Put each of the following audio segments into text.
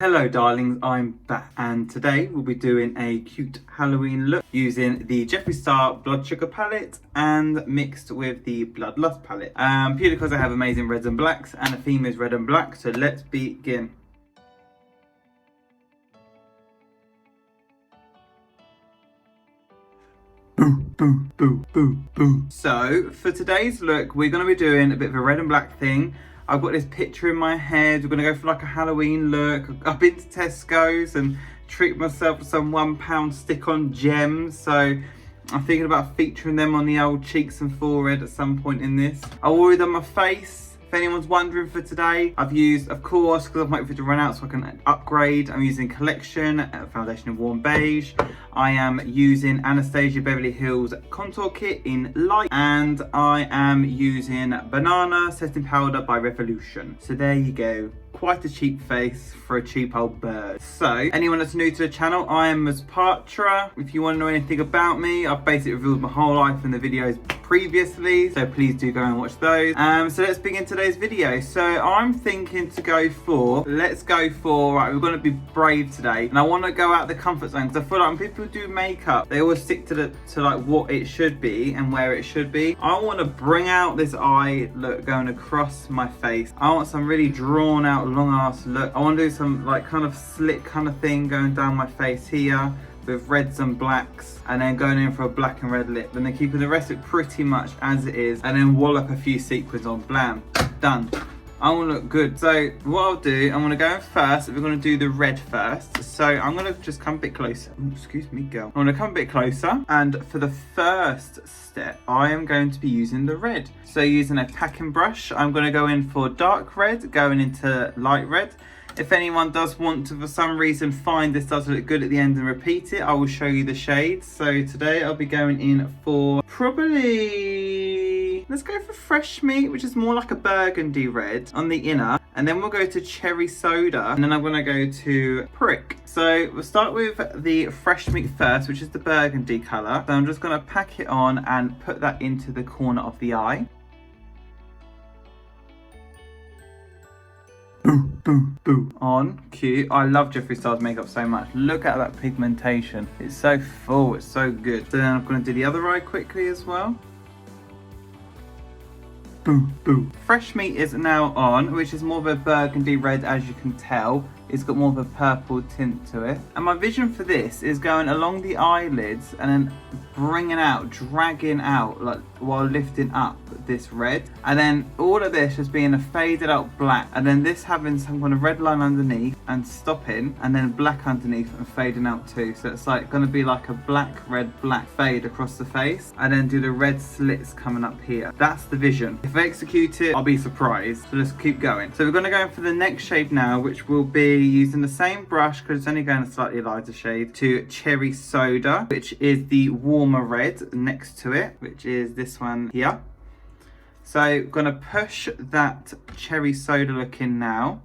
Hello darlings, I'm back and today we'll be doing a cute Halloween look using the Jeffree Star Blood Sugar palette and mixed with the Bloodlust palette. Purely because I have amazing reds and blacks and the theme is red and black, so let's begin. Boo, boo, boo, boo, boo. So for today's look, we're going to be doing a bit of a red and black thing. I've got this picture in my head. We're going to go for like a Halloween look. I've been to Tesco's and treat myself to some £1 stick-on gems. So I'm thinking about featuring them on the old cheeks and forehead at some point in this. I already done my face. If anyone's wondering for today, I've used, of course, because I'm waiting for it to run out so I can upgrade, I'm using Collection foundation in warm beige. I am using Anastasia Beverly Hills contour kit in light, and I am using Banana setting powder by Revolution. So there you go. Quite a cheap face for a cheap old bird. So, anyone that's new to the channel, I am Ms. Patra. If you want to know anything about me, I've basically revealed my whole life in the videos previously, so please do go and watch those. So let's begin today's video. So I'm thinking to go for, right, we're going to be brave today, and I want to go out the comfort zone because I feel like when people do makeup, they always stick to like what it should be and where it should be. I want to bring out this eye look going across my face. I want some really drawn out long ass look. I want to do some like kind of slick kind of thing going down my face here with reds and blacks, and then going in for a black and red lip, and then keeping the rest of it pretty much as it is, and then wallop a few sequins on. Blam, done. I want to look good. So what I'll do, I'm going to go in first. We're going to do the red first. So I'm going to just come a bit closer. Ooh, excuse me, girl. I'm going to come a bit closer. And for the first step, I am going to be using the red. So using a packing brush, I'm going to go in for dark red, going into light red. If anyone does want to, for some reason, find this does look good at the end and repeat it, I will show you the shades. So today I'll be going in for probably, let's go for Fresh Meat, which is more like a burgundy red on the inner. And then we'll go to Cherry Soda, and then I'm gonna go to Prick. So we'll start with the Fresh Meat first, which is the burgundy color. So I'm just gonna pack it on and put that into the corner of the eye. Boo, boo, boo. On, cute. I love Jeffree Star's makeup so much. Look at that pigmentation. It's so full, it's so good. So then I'm gonna do the other eye quickly as well. Boo, boo. Fresh Meat is now on, which is more of a burgundy red, as you can tell. It's got more of a purple tint to it. And my vision for this is going along the eyelids and then bringing out, dragging out, like while lifting up this red. And then all of this just being a faded out black. And then this having some kind of red line underneath and stopping, and then black underneath and fading out too. So it's like gonna be like a black, red, black fade across the face. And then do the red slits coming up here. That's the vision. If I execute it, I'll be surprised. So let's keep going. So we're gonna go for the next shade now, which will be using the same brush, because it's only going a slightly lighter shade, to Cherry Soda, which is the warmer red next to it, which is this one here. So I'm gonna push that Cherry Soda look in now.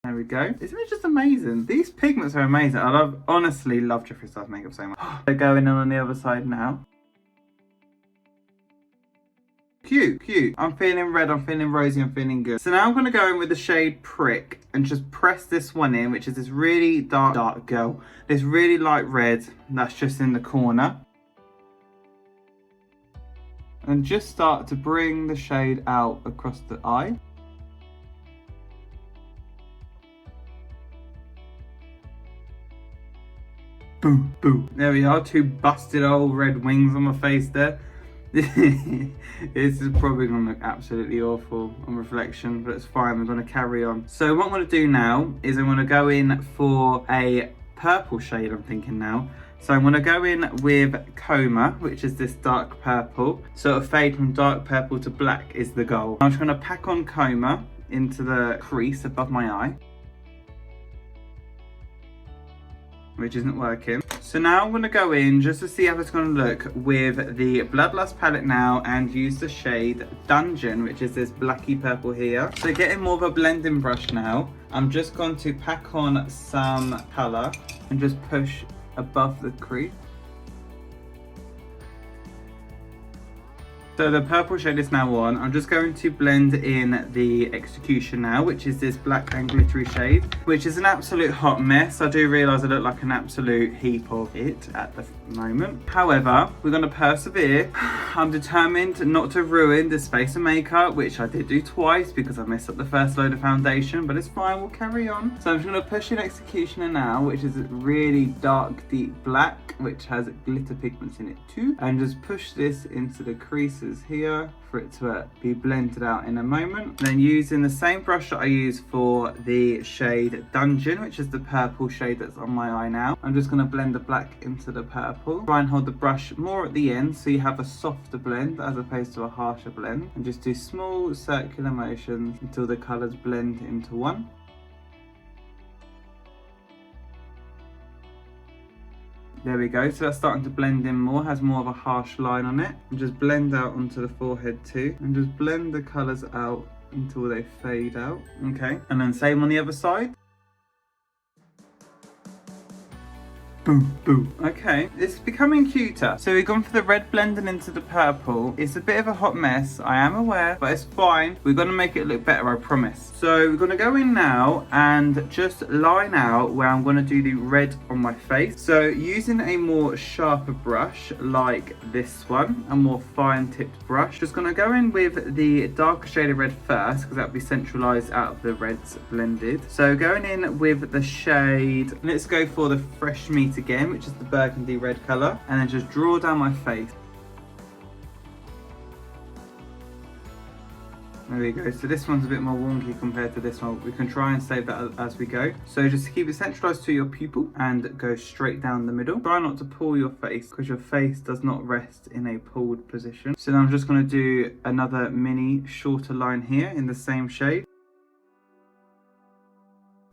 There we go. Isn't it just amazing? These pigments are amazing. I honestly love Jeffree Star's makeup so much. They're going on the other side now. Cute, cute. I'm feeling red, I'm feeling rosy, I'm feeling good. So now I'm going to go in with the shade Prick and just press this one in, which is this really dark girl. This really light red that's just in the corner. And just start to bring the shade out across the eye. Boo, boo. There we are, two busted old red wings on my face there. This is probably going to look absolutely awful on reflection, but it's fine, we're going to carry on. So what I'm going to do now is I'm going to go in for a purple shade, I'm thinking now. So I'm going to go in with Coma, which is this dark purple. Sort of fade from dark purple to black is the goal. I'm just going to pack on Coma into the crease above my eye, which isn't working. So now I'm going to go in just to see how it's going to look with the Bloodlust palette now and use the shade Dungeon, which is this blacky purple here. So getting more of a blending brush now, I'm just going to pack on some colour and just push above the crease. So the purple shade is now on. I'm just going to blend in the Execution now, which is this black and glittery shade, which is an absolute hot mess. I do realise I look like an absolute heap of it at the moment. However, we're going to persevere. I'm determined not to ruin this face of makeup, which I did do twice because I messed up the first load of foundation, but it's fine, we'll carry on. So I'm just going to push in Executioner now, which is really dark, deep black, which has glitter pigments in it too. And just push this into the creases here for it to be blended out in a moment. Then using the same brush that I used for the shade Dungeon, which is the purple shade that's on my eye now, I'm just going to blend the black into the purple. Try and hold the brush more at the end so you have a softer blend as opposed to a harsher blend, and just do small circular motions until the colours blend into one. There we go, so that's starting to blend in more, has more of a harsh line on it. And just blend out onto the forehead too. And just blend the colours out until they fade out. Okay, and then same on the other side. Boom, boom. Okay, it's becoming cuter. So we've gone for the red blending into the purple. It's a bit of a hot mess, I am aware, but it's fine. We're gonna make it look better, I promise. So we're gonna go in now and just line out where I'm gonna do the red on my face. So using a more sharper brush like this one, a more fine tipped brush, just gonna go in with the darker shade of red first because that'll be centralized out of the reds blended. So going in with the shade, let's go for the Fresh Meat again, which is the burgundy red color, and then just draw down my face. There we go. So this one's a bit more wonky compared to this one. We can try and save that as we go. So just keep it centralized to your pupil and go straight down the middle. Try not to pull your face because your face does not rest in a pulled position. So now I'm just going to do another mini shorter line here in the same shade.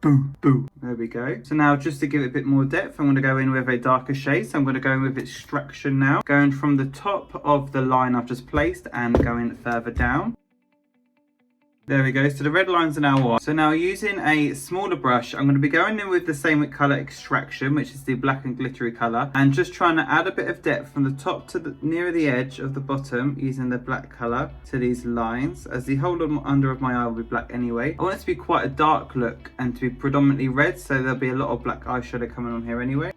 Boom, boom. There we go. So now just to give it a bit more depth, I'm going to go in with a darker shade. So I'm going to go in with Extraction now. Going from the top of the line I've just placed and going further down. There we go, so the red lines are now on. So now using a smaller brush, I'm going to be going in with the same colour Extraction, which is the black and glittery colour, and just trying to add a bit of depth from the top to the nearer the edge of the bottom using the black colour to these lines, as the whole under of my eye will be black anyway. I want it to be quite a dark look and to be predominantly red, so there'll be a lot of black eyeshadow coming on here anyway.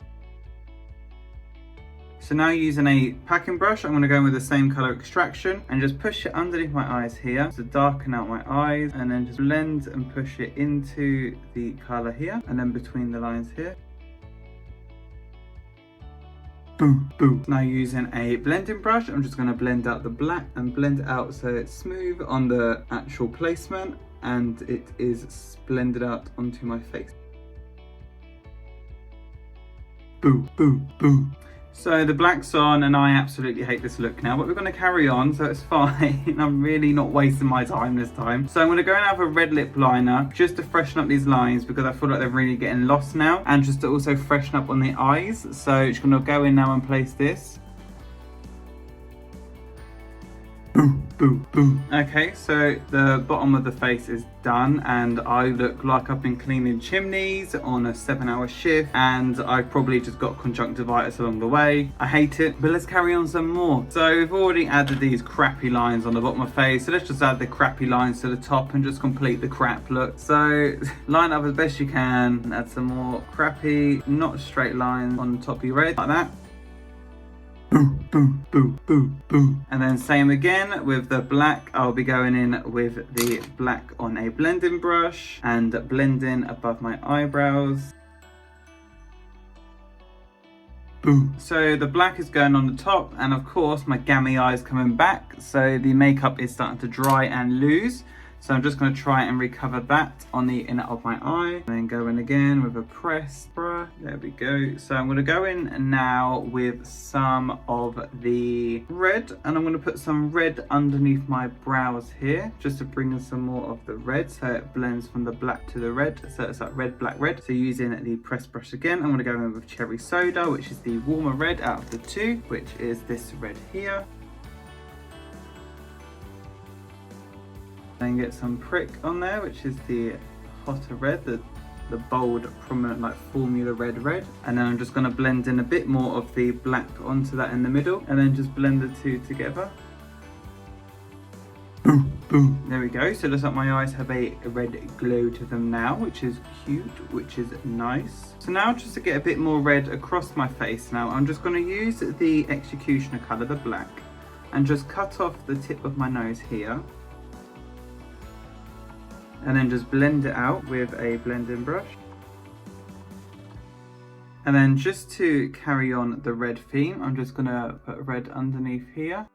So now using a packing brush, I'm going to go in with the same colour Extraction and just push it underneath my eyes here to darken out my eyes, and then just blend and push it into the colour here and then between the lines here. Boom, boom. Now using a blending brush, I'm just going to blend out the black and blend it out so it's smooth on the actual placement and it is blended out onto my face. Boom, boom, boom. So the black's on and I absolutely hate this look now, but we're going to carry on, so it's fine. I'm really not wasting my time this time. So I'm going to go and have a red lip liner just to freshen up these lines because I feel like they're really getting lost now, and just to also freshen up on the eyes. So just going to go in now and place this. Boom, boom, boom. Okay, so the bottom of the face is done and I look like I've been cleaning chimneys on a 7-hour shift and I probably just got conjunctivitis along the way. I hate it, but let's carry on some more. So we've already added these crappy lines on the bottom of my face, so let's just add the crappy lines to the top and just complete the crap look. So line up as best you can and add some more crappy, not straight lines on the top of your red, like that. Boom, boom, boom, boom, boom. And then same again with the black. I'll be going in with the black on a blending brush and blending above my eyebrows. Boom. So the black is going on the top, and of course my gammy eye is coming back, so the makeup is starting to dry and lose. So I'm just going to try and recover that on the inner of my eye. And then go in again with a press brush. There we go. So I'm going to go in now with some of the red. And I'm going to put some red underneath my brows here. Just to bring in some more of the red. So it blends from the black to the red. So it's like red, black, red. So using the press brush again, I'm going to go in with Cherry Soda, which is the warmer red out of the two. Which is this red here. Then get some prick on there, which is the hotter red, the bold, prominent, like formula red. And then I'm just going to blend in a bit more of the black onto that in the middle, and then just blend the two together. There we go. So it looks like my eyes have a red glow to them now, which is cute, which is nice. So now just to get a bit more red across my face now, I'm just going to use the Executioner colour, the black, and just cut off the tip of my nose here. And then just blend it out with a blending brush. And then just to carry on the red theme, I'm just going to put red underneath here.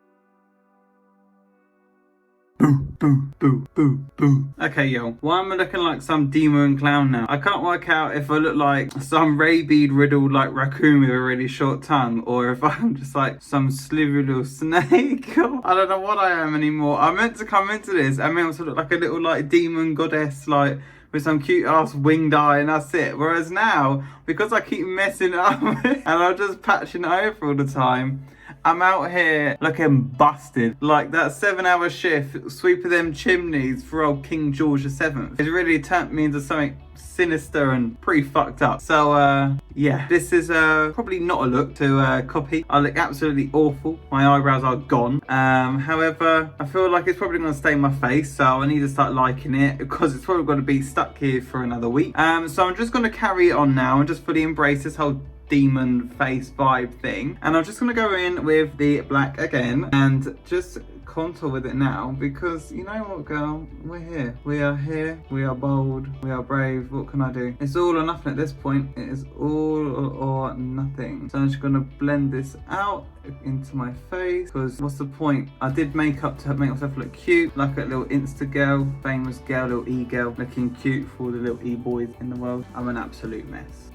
Okay, yo, why am I looking like some demon clown now? I can't work out if I look like some rabied riddled like raccoon with a really short tongue, or if I'm just like some slithery little snake. I don't know what I am anymore. I meant to come into this, I meant to look like a little like demon goddess, like with some cute ass winged eye, and that's it. Whereas now, because I keep messing up and I'm just patching it over all the time, I'm out here looking busted. Like that 7-hour shift sweeping them chimneys for old King George VII. It's really turned me into something sinister and pretty fucked up. So yeah, this is probably not a look to copy. I look absolutely awful. My eyebrows are gone. However, I feel like it's probably going to stay in my face, so I need to start liking it because it's probably going to be stuck here for another week. So I'm just going to carry it on now and just fully embrace this whole demon face vibe thing, and I'm just going to go in with the black again and just contour with it now, because you know what, girl, we're here, we are bold, we are brave. What can I do? It's all or nothing at this point. It is all or nothing. So I'm just going to blend this out into my face, because what's the point? I did makeup to make myself look cute, like a little Insta girl, famous girl, little e-girl, looking cute for all the little e-boys in the world. I'm an absolute mess.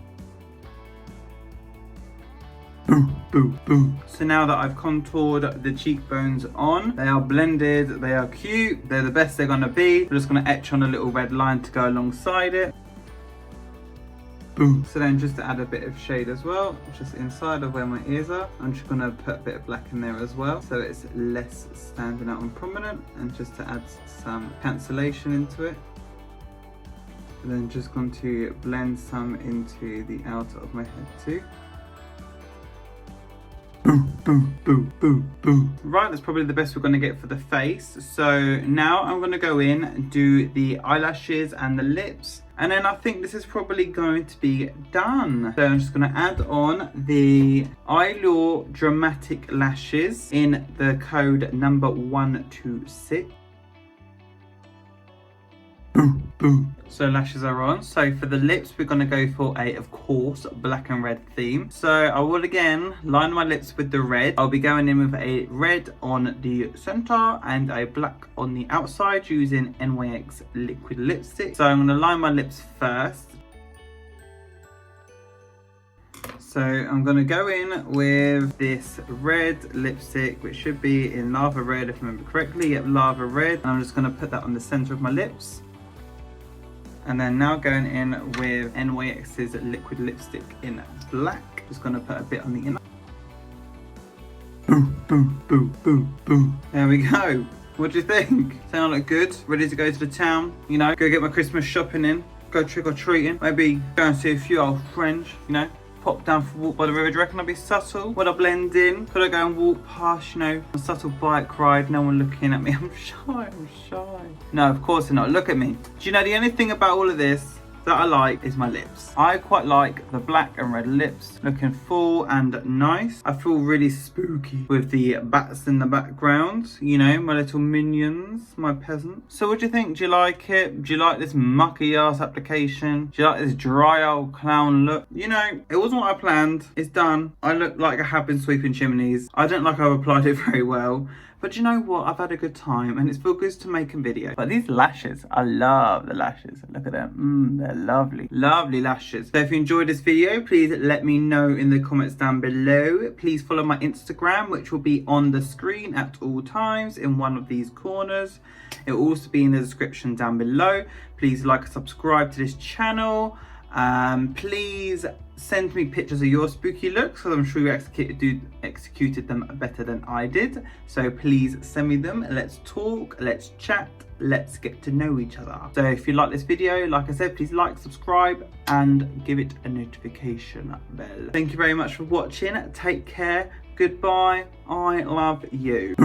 So now that I've contoured the cheekbones on, they are blended, they are cute, they're the best they're gonna be. I'm just gonna etch on a little red line to go alongside it. So then just to add a bit of shade as well, just inside of where my ears are, I'm just gonna put a bit of black in there as well, so it's less standing out and prominent, and just to add some cancellation into it. And then just going to blend some into the outer of my head too. Right, that's probably the best we're going to get for the face. So now I'm going to go in and do the eyelashes and the lips, and then I think this is probably going to be done. So I'm just going to add on the Eyelure Dramatic Lashes in the code number 126. So lashes are on. So for the lips, we're going to go for a, of course, black and red theme. So I will again line my lips with the red. I'll be going in with a red on the center and a black on the outside using NYX liquid lipstick. So I'm going to line my lips first. So I'm going to go in with this red lipstick, which should be in Lava Red if I remember correctly. Yep, Lava Red. And I'm just going to put that on the center of my lips. And then now going in with NYX's liquid lipstick in black. Just going to put a bit on the inner. There we go. What do you think? Sound like good? Ready to go to the town? You know, go get my Christmas shopping in. Go trick or treating. Maybe go and see a few old friends, you know. Pop down for a walk by the river. Do you reckon I'll be subtle? Would I blend in? Could I go and walk past, you know, a subtle bike ride, no one looking at me? I'm shy. No, of course not. Look at me. Do you know the only thing about all of this that I like is my lips. I quite like the black and red lips, looking full and nice. I feel really spooky with the bats in the background, you know, my little minions, my peasants. So what do you think? Do you like it? Do you like this mucky ass application? Do you like this dry old clown look? You know, it wasn't what I planned. It's done. I look like I have been sweeping chimneys. I don't like I've applied it very well. But you know what? I've had a good time and it's feel good to make a video. But these lashes, I love the lashes. Look at them. They're lovely. Lovely lashes. So if you enjoyed this video, please let me know in the comments down below. Please follow my Instagram, which will be on the screen at all times in one of these corners. It will also be in the description down below. Please like and subscribe to this channel. Please send me pictures of your spooky looks, because I'm sure you executed them better than I did. So please send me them. Let's talk, let's chat, let's get to know each other. So if you like this video, like I said, please like, subscribe and give it a notification bell. Thank you very much for watching. Take care. Goodbye. I love you.